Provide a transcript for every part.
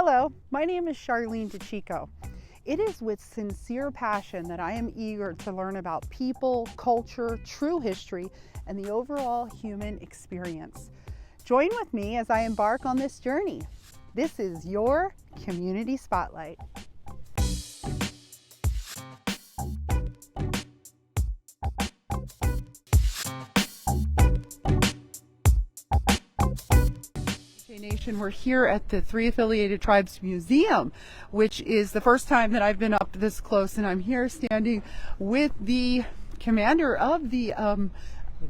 Hello, my name is Charlene DeChico. It is with sincere passion that I am eager to learn about people, culture, true history, and the overall human experience. Join with me as I embark on this journey. This is your Community Spotlight. Nation, we're here at the Three Affiliated Tribes Museum, which is the first time that I've been up this close, and I'm here standing with the commander of the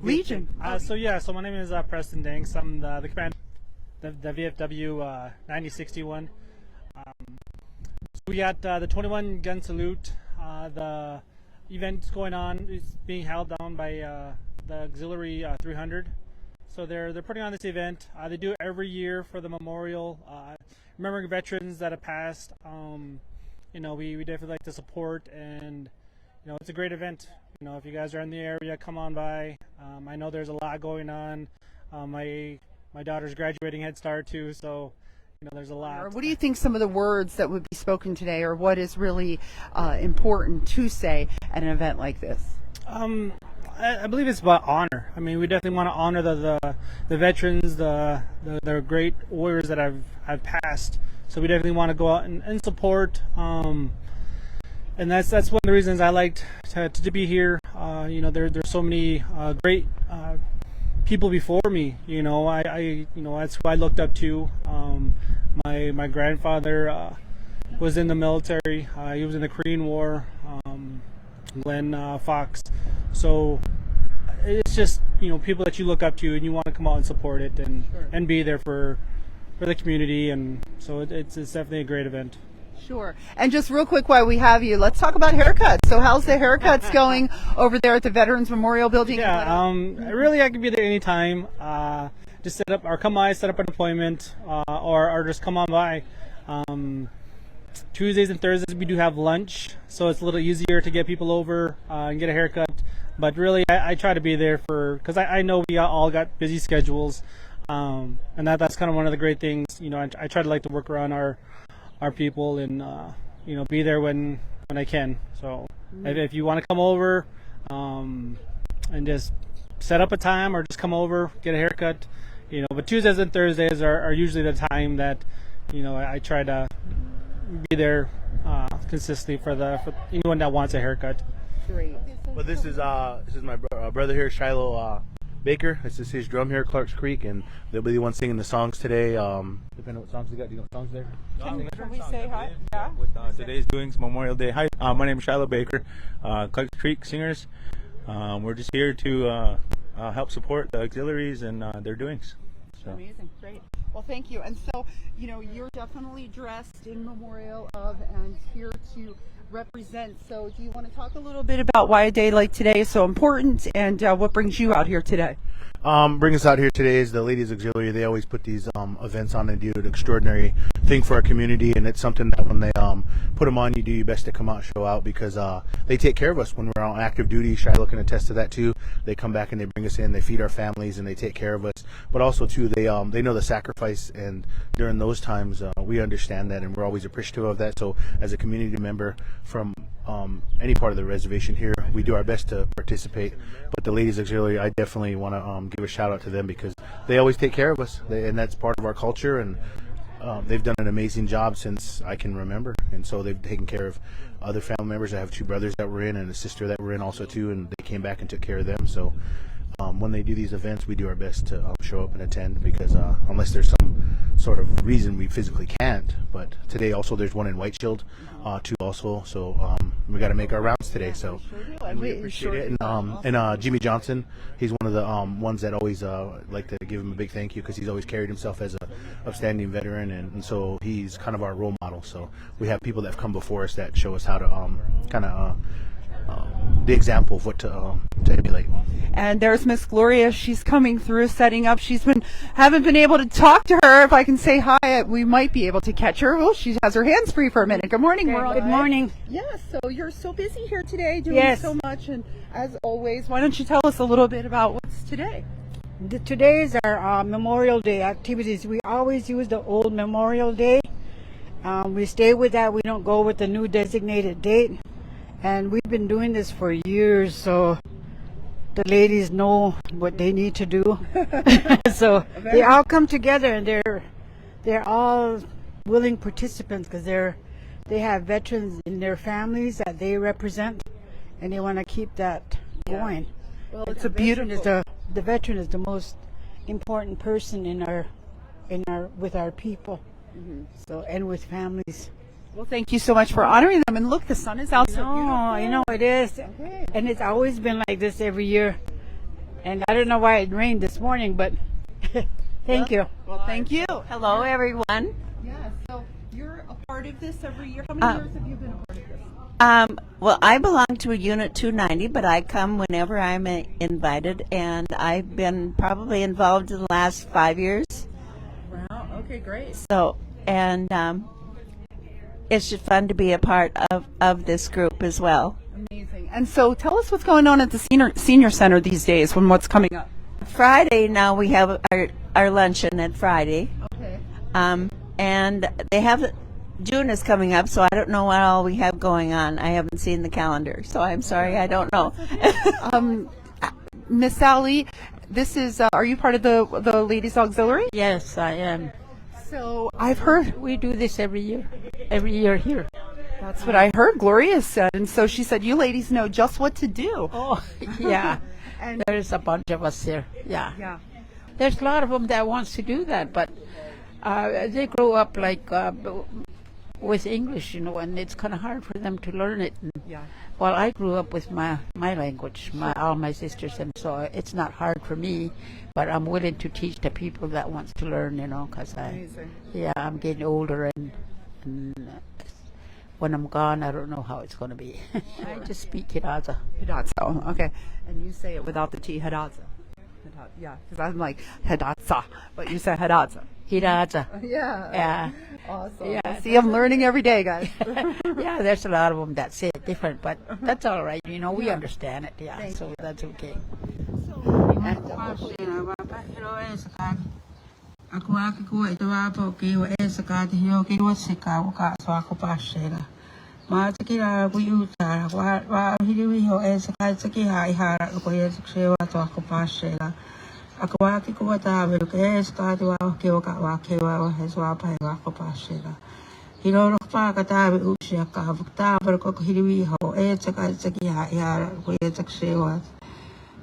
Legion. So my name is Preston Danks. I'm the commander of the VFW 9061. So we got the 21 gun salute. The event's going on. It's being held down by the Auxiliary 300. So they're putting on this event. They do it every year for the memorial, remembering veterans that have passed. We definitely like to support, and it's a great event. If you guys are in the area, come on by. I know there's a lot going on. My daughter's graduating Head Start too, so there's a lot. What do you think some of the words that would be spoken today, or what is really important to say at an event like this? I believe it's about honor. I mean, we definitely want to honor the veterans, the great warriors that have passed. So we definitely want to go out and support. And that's one of the reasons I liked to be here. There's so many great people before me. That's who I looked up to. My grandfather was in the military. He was in the Korean War. Glenn Fox. So it's just people that you look up to and you want to come out and support it and be there for the community, and so it's definitely a great event. Sure. And just real quick while we have you, let's talk about haircuts. So how's the haircuts going over there at the Veterans Memorial Building? Yeah, really I can be there anytime. Just set up an appointment, or just come on by. Tuesdays and Thursdays we do have lunch, so it's a little easier to get people over and get a haircut. But really, I try to be there because I know we all got busy schedules, and that's kind of one of the great things. I try to like to work around our people and be there when I can. So if you want to come over and just set up a time, or just come over, get a haircut, But Tuesdays and Thursdays are usually the time that I try to be there consistently for anyone that wants a haircut. Great. Well, this is my brother here, Shiloh Baker. This is his drum here, Clark's Creek, and they'll be the ones singing the songs today. Depending on what songs they got. Do you know what songs there? Can we say hi? Yeah. With today's doings, Memorial Day. Hi, my name is Shiloh Baker, Clark's Creek Singers. We're just here to help support the auxiliaries and their doings. So. Amazing, great. Well, thank you. And so, you're definitely dressed in memorial of and here to represent. So do you want to talk a little bit about why a day like today is so important, and what brings you out here today? Bring us out here today is the Ladies Auxiliary. They always put these events on and do an extraordinary thing for our community, and it's something that when they put them on, you do your best to come out and show out, because they take care of us when we're on active duty. Shiloh can attest to that too. They come back and they bring us in, they feed our families, and they take care of us. But also too, they know the sacrifice, and during those times we understand that, and we're always appreciative of that. So as a community member from any part of the reservation here, we do our best to participate. But the Ladies Auxiliary, I definitely want to give a shout out to them, because they always take care of us, and that's part of our culture, and they've done an amazing job since I can remember. And so they've taken care of other family members. I have two brothers that were in and a sister that were in also too, and they came back and took care of them. So when they do these events, we do our best to show up and attend, because unless there's some sort of reason we physically can't. But today also there's one in White Shield too also, so we got to make our rounds today. So and we appreciate it. And Jimmy Johnson, he's one of the ones that always like to give him a big thank you, because he's always carried himself as a upstanding veteran, and so he's kind of our role model. So we have people that have come before us that show us how to kind of the example of what to emulate. And there's Miss Gloria. She's coming through, setting up. Haven't been able to talk to her. If I can say hi, we might be able to catch her. Oh, she has her hands free for a minute. Good morning. Good morning. Yes, so you're so busy here today doing so much. And as always, why don't you tell us a little bit about what's today? Today is our Memorial Day activities. We always use the old Memorial Day, We stay with that. We don't go with the new designated date. And we've been doing this for years, so the ladies know what they need to do. So they all come together, and they're all willing participants because they have veterans in their families that they represent, and they want to keep that going. Well, it's a beautiful. The veteran is the most important person with our people. So, and with families. Well, thank you so much for honoring them. And look, the sun is out so beautiful. I know it is. Okay. And it's always been like this every year. And I don't know why it rained this morning, but thank you. Well, thank you. Hello, everyone. Yeah, so you're a part of this every year. How many years have you been a part of this? Well, I belong to a Unit 290, but I come whenever I'm invited, and I've been probably involved in the last 5 years. Wow, okay, great. So, and it's just fun to be a part of this group as well. Amazing. And so tell us what's going on at the senior center these days, when what's coming up. Friday, now we have our luncheon at Friday. Okay. And they have, June is coming up, so I don't know what all we have going on. I haven't seen the calendar, so I'm sorry, I don't know. Miss Sally, this is, are you part of the Ladies Auxiliary? Yes, I am. So I've heard. We do this every year here. That's what I heard Gloria said. And so she said, you ladies know just what to do. Oh, yeah. And There's a bunch of us here. Yeah. yeah. There's a lot of them that wants to do that, but they grow up like with English, and it's kind of hard for them to learn it. And, Yeah. well, I grew up with my language, all my sisters, and so it's not hard for me, but I'm willing to teach the people that wants to learn, because Amazing. I'm getting older, and when I'm gone, I don't know how it's going to be. I just speak Hidatsa. Hidatsa. Okay. And you say it without the T, Hidatsa. Yeah, because I'm like Hidatsa, but you say Hidatsa. Hidatsa. Yeah. Yeah. Awesome. Yeah. See, I'm learning every day, guys. Yeah, there's a lot of them that say it different, but that's all right. We understand it. Yeah, so that's okay. Akawaki ko ta veru ke ska tu wa ke wa heso apa wa ko pasela hiro pa ka ta ve usia ka vukta per ko hiriwi ho tsaki ha ko tsakshewa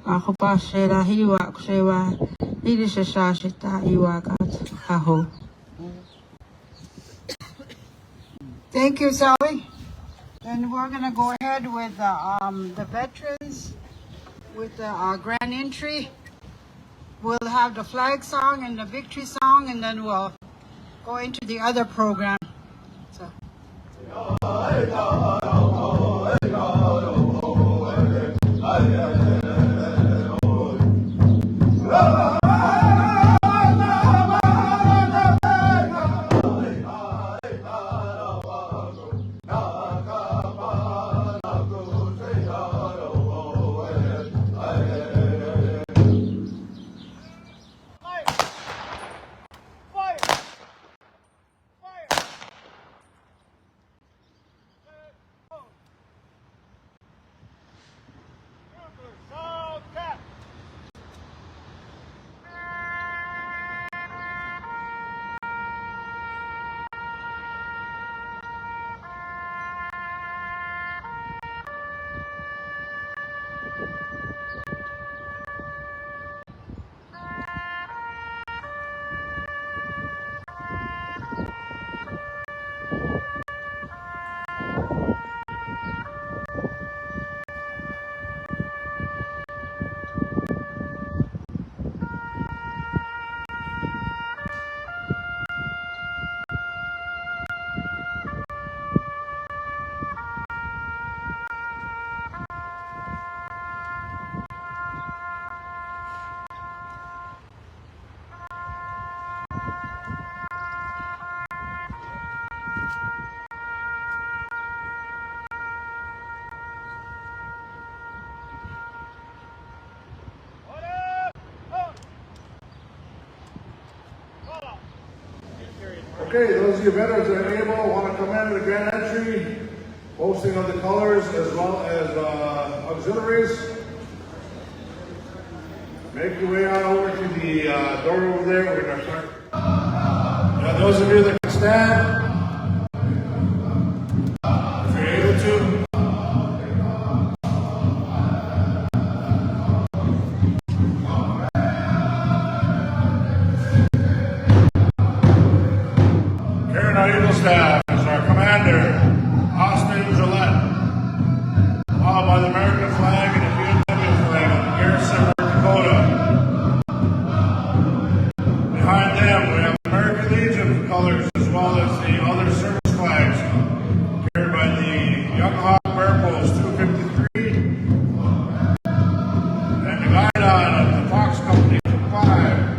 a ko pasela hiriwa kshewa hiri se sa shita iwa ka ha ho. Thank you, Sally. And we're going to go ahead with the veterans with the grand entry. We'll have the flag song and the victory song, and then we'll go into the other program. So. Okay, those of you veterans that are able want to come into the grand entry, posting of the colors as well as auxiliaries. Make your way on over to the door over there. We're going to start. Now, those of you that can stand, if you're able to. Carrying our Eagle staff is our commander, Austin Gillette, followed by the American flag and the BMW flag of the garrison of North Dakota. Behind them, we have American Legion colors as well as the other service flags carried by the Young Hawk Bear Post 253 and the guidon of the Fox Company 5.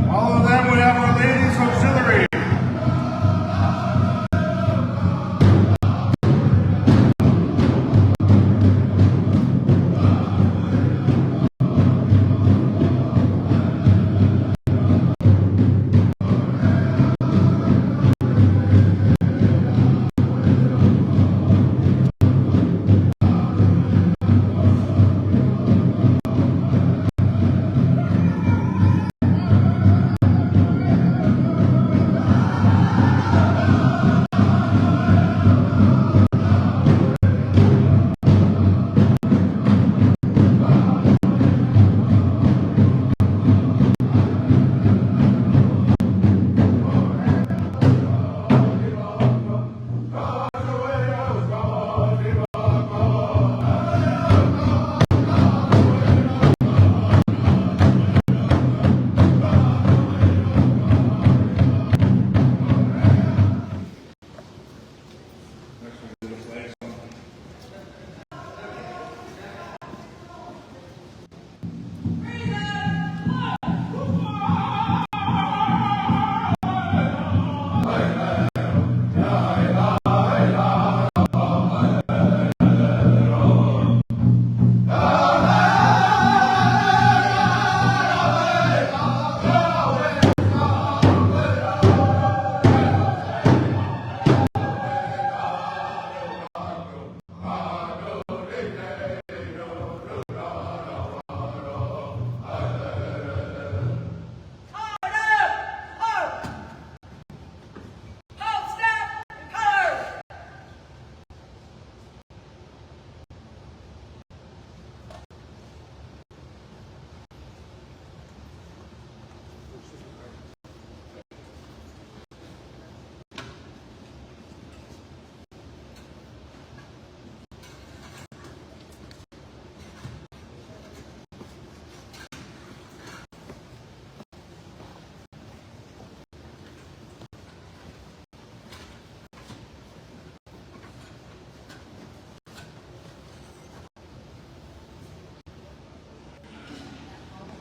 Following them, we have our Ladies Auxiliary.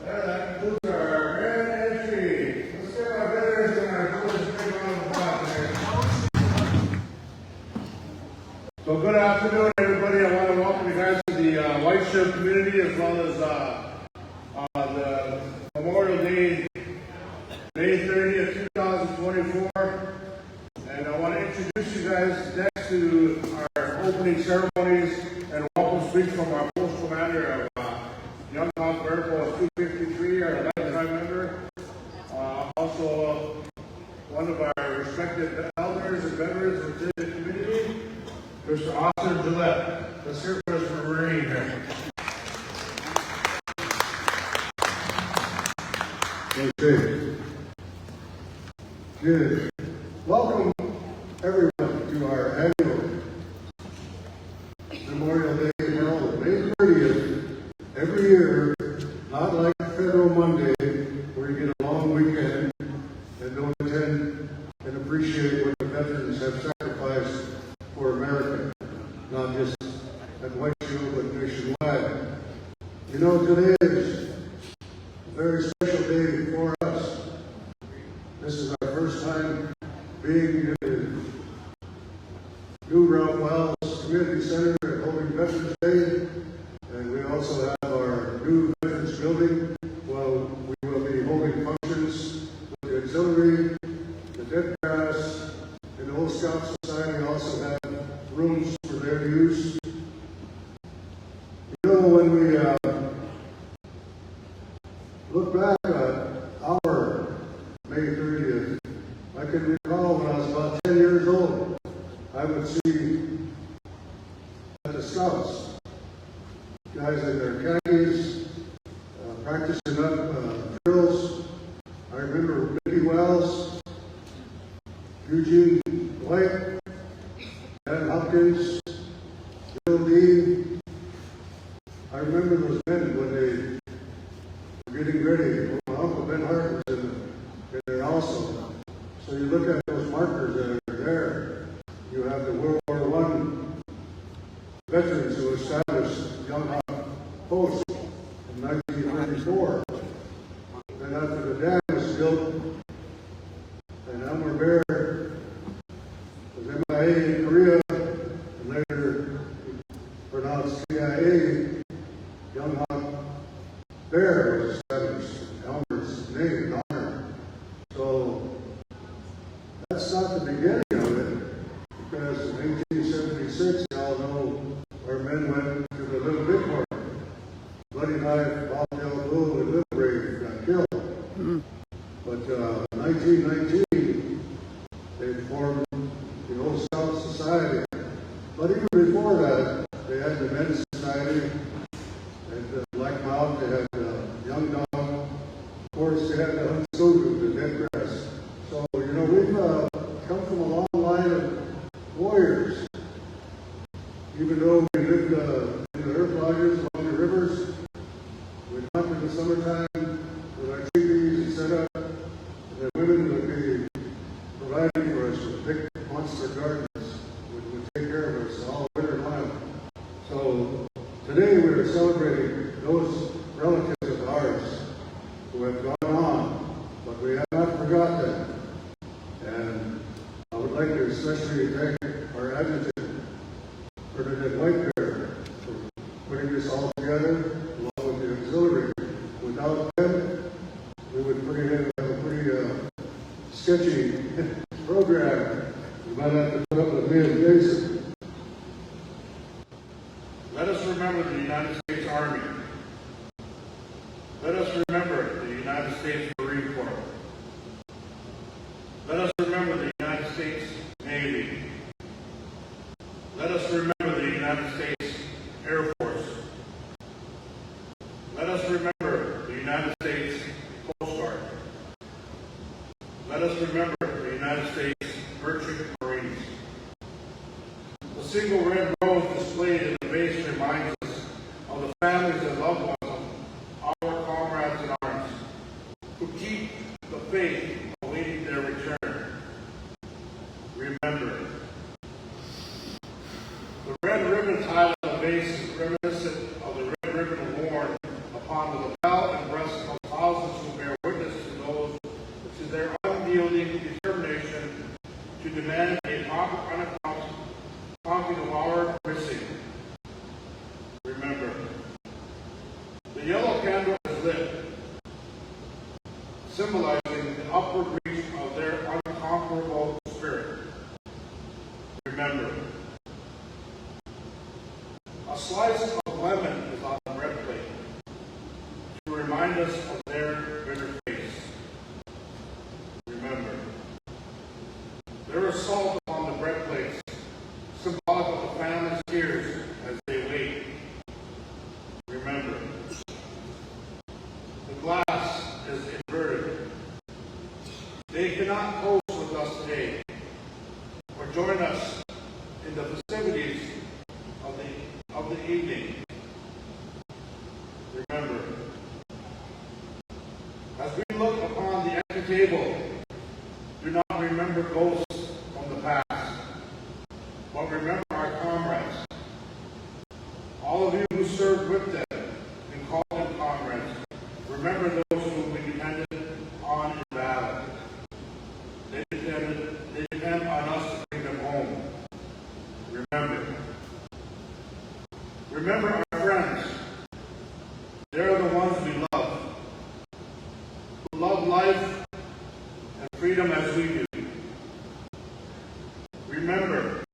That concludes our grand entry. Let's get our veterans and our coolest big round of applause here. So good afternoon, everybody. I want to welcome you guys to the White Shirt community as well as the Memorial Day, May 30th, 2024. And I want to introduce you guys next to our opening ceremonies and welcome speech from our post commander of Young Hawk Bear Post 253, our lifetime member. Also, one of our respected elders and veterans within the community, Mr. Austin Gillette. Let's hear for us for Marine here. Okay. Good. Welcome, everyone, to our annual Memorial Day Herald, May 30th. Every year, not like Federal Monday, where you get a long weekend and don't attend and appreciate what the veterans have sacrificed for America, not just at White Shield, but nationwide. You know, today is a very special day for us. This is our first time being in the new Ralph Wells Community Center and holding Veterans Day, and we also have our new Veterans Building. Well, we will be holding functions with the auxiliary, the Dead Grass, and the Old Scout Society also have rooms for their use. You know, when we look back at our May 30th, I can recall when I was about 10 years old, I would see at the Scouts, guys in their khakis, practicing up drills. I remember Mickey Wells, Eugene White, Dan Hopkins, Bill Dean. I remember those men when they were getting ready. My Uncle Ben Hart was in there also. So you look at those markers that are there. You have the World War I veterans who established Young Hawk Post in 1934. Then after the dam was built, and Elmer Bear was MIA in Korea, and later pronounced CIA, Young Hawk Bear was established. Elmer's name, honor. So that's not the beginning of it, because in 1876, y'all know our men went to the Little Bighorn. Bloody Knife, Bob Del Bull, and Little Brave got killed. But in 1919, they formed the Old Scout Society. But even before that, they had the Men's Society, and Black Mount, they had Young Dog. Of course, they had the Huntsville, the Dead Grass. So, you know, we've come from a long line of warriors. Even though we lived in the earth lodges along the rivers, we'd hunt in the summertime with our teepees and set up. The women would be providing for us with big monster gardens, would take care of us all winter long. So today we are celebrating those relatives of ours who have gone on, but we have not forgotten them. And I would like to especially thank our adjutant, Bernadette Whitebear, for putting this all together, along with the auxiliary. Without them, we would have a pretty sketchy program. We might have to put up with Liam Jason. Let us remember the United States Army. Let us remember the United States Marine Corps. Let us remember the United States Navy. Let us remember the United States Air Force. Let us remember the United States Coast Guard. Let us remember the United States Merchant Marines. The single red rose displayed in the base reminds us of the families and loved ones of our comrades in arms who keep the faith awaiting their return. Remember, the red ribbon tied on the base is reminiscent of the red ribbon worn upon the lapel and breast of thousands who bear witness to their unyielding determination to demand a accounting of our missing. Remember, the yellow candle is lit, symbolizing the upward reach of their unconquerable spirit. Remember, a slice of lemon is on the bread plate to remind us of their bitter face. Remember, there is salt upon the bread plates, symbolic of the family's tears as they wait. Remember, the glass is inverted. They cannot pose with us today or join us in the festivities of the evening. Remember, as we look upon the empty table, do not remember ghosts from the past, but remember our comrades. All of you who served with them and called them comrades, remember those whom we depended on in battle. They depend on us to bring them home. Remember, Remember our friends. They're the ones we love, who love life and freedom as we do. Remember,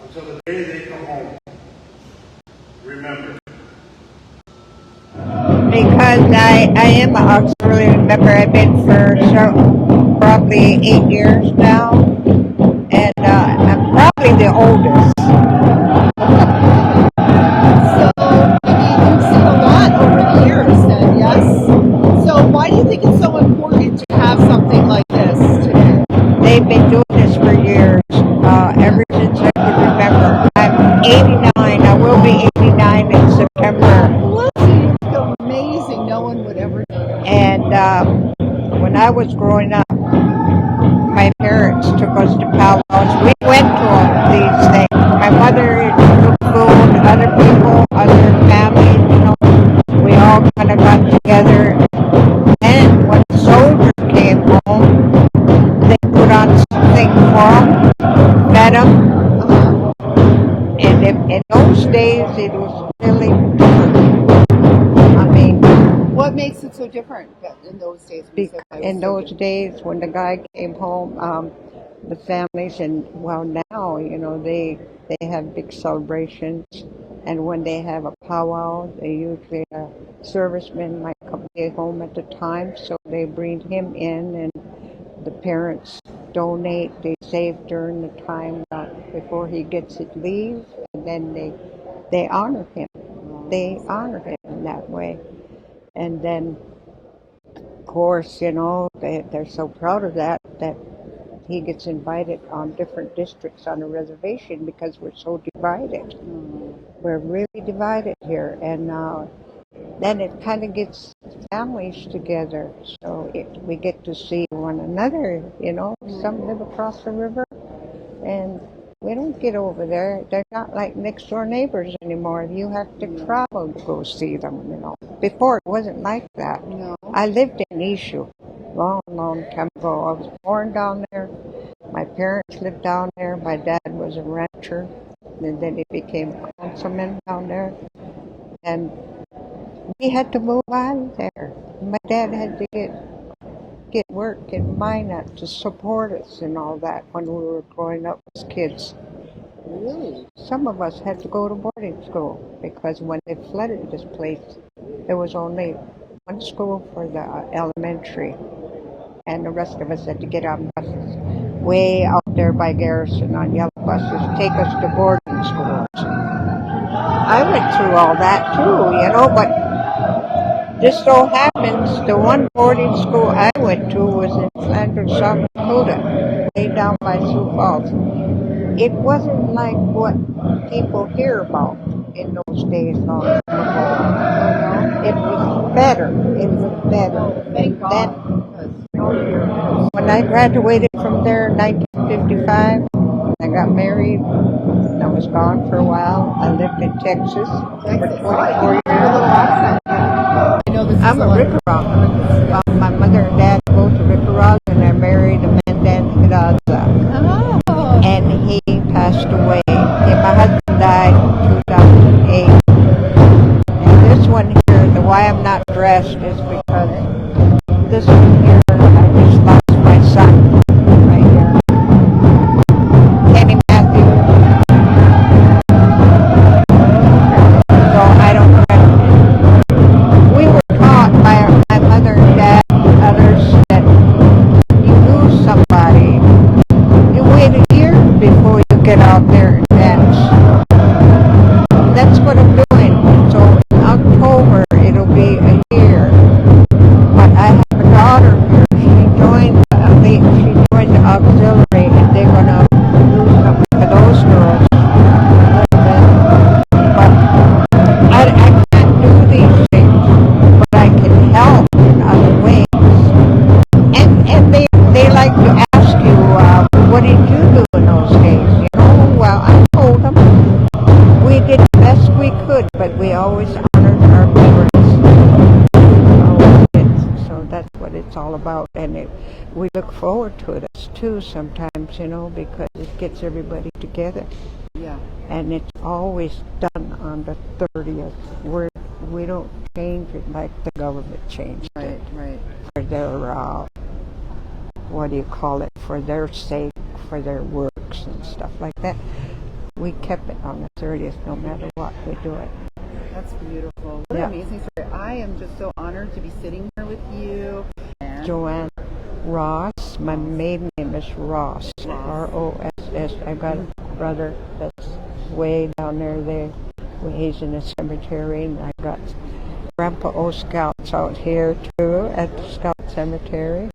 until the day they come home, remember. Because I am an auxiliary member. I've been for probably 8 years now, and I'm probably the oldest. You've seen a lot over the years then, yes? So why do you think it's so important to have something like this today? They've been doing this for years, ever since I could remember. I'm 89. I will be 89 in September. Bless you, you feel amazing. No one would ever know that. And when I was growing up, my parents took us to powwows. We went to all these things. My mother took food, other people, other families, you know. We all kind of got together. And when the soldiers came home, they put on something for them, fed them. And in those days, it was really different. I mean, What makes it so different in those days? in those days when the guy came home, the families, and well, now, you know, they have big celebrations, and when they have a powwow, they usually servicemen might come home at the time, so they bring him in, and the parents donate, they save during the time before he gets his leave, and then they honor him. They honor him in that way. And then, of course, you know, they're so proud of that he gets invited on different districts on the reservation because we're so divided. We're really divided here. And then it kind of gets families together. So we get to see one another, you know. Some live across the river, and we don't get over there. They're not like next door neighbors anymore. You have to travel to go see them, you know. Before it wasn't like that. No. I lived in Ishu long time ago. I was born down there. My parents lived down there. My dad was a rancher, and then he became a councilman down there. And we had to move out of there. My dad had to get work in Minot to support us and all that when we were growing up as kids. Really? Some of us had to go to boarding school because when they flooded this place, there was only one school for the elementary, and the rest of us had to get on buses way out there by Garrison on yellow buses, take us to boarding schools. I went through all that too, you know, but just so happens the one boarding school I went to was in Flanders, South Dakota, way down by Sioux Falls. It wasn't like what people hear about in those days long time ago. It was better. It was better. Thank God. When I graduated from there in 1955, I got married. I was gone for a while. I lived in Texas for 24 years. I'm a Ricarog. My mother and dad both are Ricarog, and I married a Mandan Hidaza. Oh. And he passed away. My husband died in 2008. And this one here, the why I'm not dressed is because this one here, I just lost my son right here. Kenny Matthews. So I don't know. We were taught by my mother and dad and others that you lose somebody, you wait a year before you get out there and dance. That's what I'm doing. So in October it'll be a year. But I have a daughter here. She joined the auxiliary, and they're gonna do something for those girls. But I can't do these things, but I can help in other ways. And they like to ask you, what did you do in those days? You know, well, I told them we did the best we could, but we always honored our parents. So that's what it's all about, and we look forward to it too sometimes, you know, because it gets everybody together. Yeah. and it's always done on the 30th. We don't change it like the government changed it. Right. For their, what do you call it, for their sake, for their works and stuff like that. We kept it on the 30th no matter what we do it. That's beautiful. What Yeah. an amazing story. I am just so honored to be sitting here with you. And Joanne Ross, my maiden name is Ross, R-O-S-S. I've got a brother that's way down there. He's in the cemetery, and I got Grandpa O Scouts out here too at the Scout Cemetery.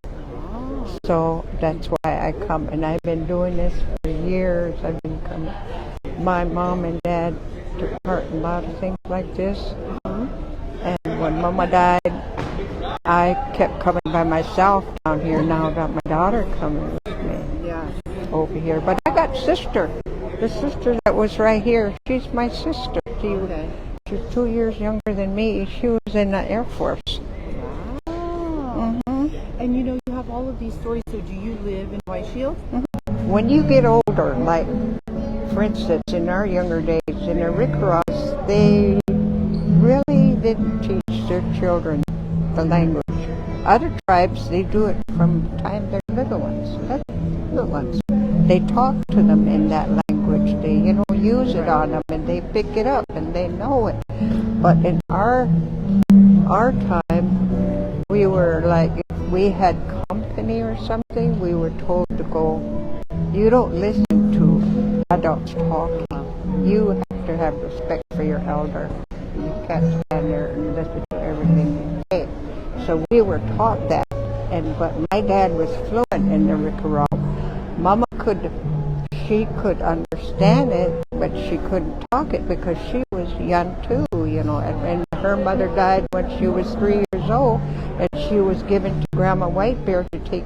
So that's why I come, and I've been doing this for years. I've been coming. My mom and dad took part in a lot of things like this. And when Mama died, I kept coming by myself down here. Now I got my daughter coming with me yeah. over here. But I got sister. The sister that was right here, she's my sister. She's 2 years younger than me. She was in the Air Force. And you know, you have all of these stories. So do you live in White Shield? When you get older, like, for instance, in our younger days, in the Rickaross, they really didn't teach their children the language. Other tribes, they do it from the time they're little ones. They talk to them in that language. They, use it on them, and they pick it up, and they know it. But in our time, we were like, if we had company or something, we were told to go. You don't listen to adults talking. You have to have respect for your elder. You can't stand there and listen to everything they say. So we were taught that. But my dad was fluent in the Rickaross. Mama could understand it, but she couldn't talk it because she was young too, and her mother died when she was 3 years old, and she was given to Grandma Whitebear to take.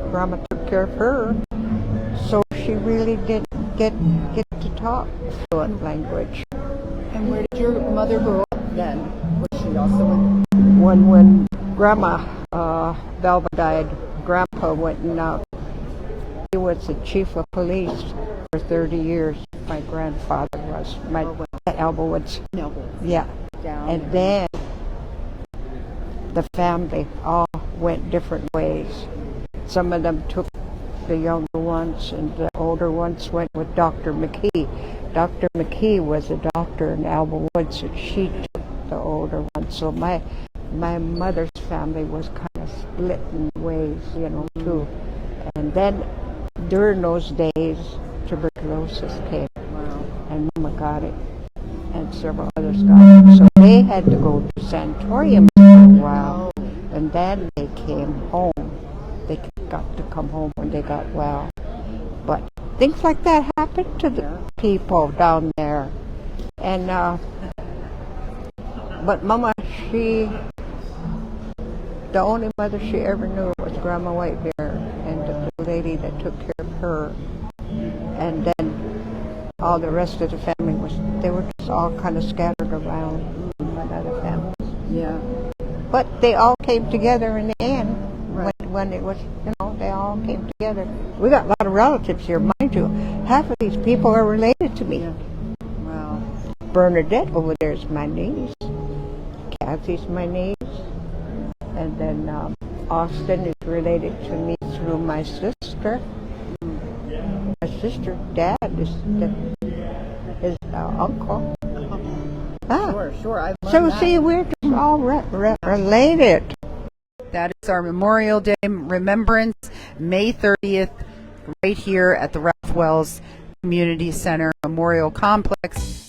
Grandma took care of her, so she really didn't get to talk fluent language. And where did your mother grow up then? Was she also in? When Grandma Velva died, Grandpa went and he was the chief of police for 30 years. My grandfather was. At Elbowoods. Yeah. And then the family all went different ways. Some of them took the younger ones, and the older ones went with Dr. McKee. Dr. McKee was a doctor in Elbowoods, and she took the older ones. So my mother's family was kind of split in ways, too. And then during those days, tuberculosis came, and Mama got it, and several others got it. So they had to go to sanatoriums for a while, and then they came home. They got to come home when they got well. But things like that happened to the people down there. And but Mama, the only mother she ever knew was Grandma Whitebear, and the lady that took care of her. And then all the rest of the family they were just all kind of scattered around in other families. Yeah. But they all came together in the end. When it was, they all came together. We got a lot of relatives here, mind you. Half of these people are related to me. Yeah. Wow. Bernadette over there is my niece. Kathy's my niece. And then Austin is related to me through my sister. My sister's dad is uncle. Sure. So see, we're just all related. That is our Memorial Day Remembrance, May 30th, right here at the Ralph Wells Community Center Memorial Complex.